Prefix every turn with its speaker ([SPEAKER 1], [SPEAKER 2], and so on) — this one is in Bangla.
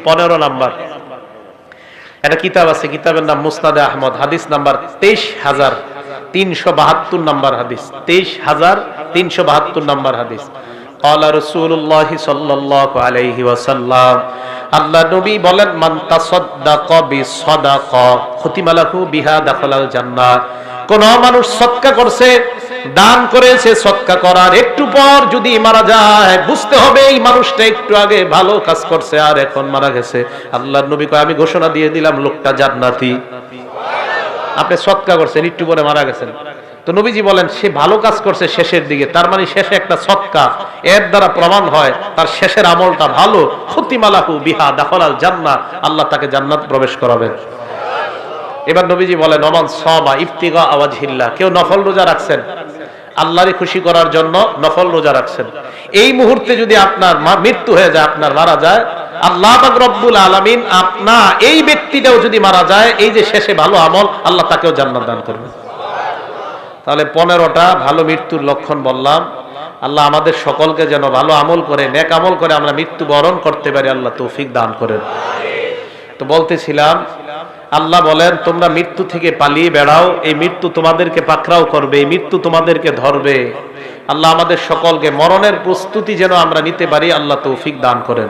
[SPEAKER 1] 15 নাম্বার একটা কিতাব আছে, কিতাবের নাম মুসনাদে আহমদ, হাদিস নাম্বার 23,372 নাম্বার হাদিস, 23,372 নাম্বার হাদিস। ক্বালা রাসূলুল্লাহ সাল্লাল্লাহু আলাইহি ওয়াসাল্লাম, আল্লাহ নবী বলেন, মান তাসাদদাকা বিসাদাকা খুতিমা লাহু বিহা দাখালাল জান্নাহ। কোন মানুষ সদকা করছে, দান করেছে, সদকা করার একটু পর যদি মারা যায়, বুঝতে হবে এই মানুষটা একটু আগে ভালো কাজ করছে আর এখন মারা গেছে। আল্লাহর নবী কয়, আমি ঘোষণা দিয়ে দিলাম লোকটা জান্নাতি। আপনি সদকা করছেন, একটু পরে মারা গেছেন, তো নবীজি বলেন সে ভালো কাজ করছে শেষের দিকে, তার মানে শেষে একটা সদকা, এর দ্বারা প্রমাণ হয় তার শেষের আমলটা ভালো। খুতিমা লাহু বিহা দাখালাল জান্নাহ, আল্লাহ তাকে জান্নাত প্রবেশ করাবেন। এবার নবীজি বলেন, ওমান সামা ইবতিগা ওয়াজহিল্লাহ, কেউ নফল রোজা রাখছেন, আল্লাহরে খুশি করার জন্য নফল রোজা রাখছেন, এই মুহূর্তে যদি আপনার মৃত্যু হয়ে যায়, আপনার মারা যায়, আল্লাহ পাক রব্বুল আলামিন আপনা এই ব্যক্তিটাও যদি মারা যায়, এই যে শেষে ভালো আমল, আল্লাহ তাকেও জান্নাত দান করবেন। তাহলে 15টা ভালো মৃত্যুর লক্ষণ বললাম। আল্লাহ আমাদের সকলকে যেন ভালো আমল করে, নেক আমল করে আমরা মৃত্যু বরণ করতে পারি, আল্লাহ তৌফিক দান করেন। তো বলতেছিলাম, আল্লাহ বলেন তোমরা মৃত্যু থেকে পালিয়ে বেড়াও, এই মৃত্যু তোমাদেরকে পাকড়াও করবে, এই মৃত্যু তোমাদেরকে ধরবে। আল্লাহ আমাদের সকলকে মরণের প্রস্তুতি যেন আমরা নিতে পারি, আল্লাহ তৌফিক দান করেন।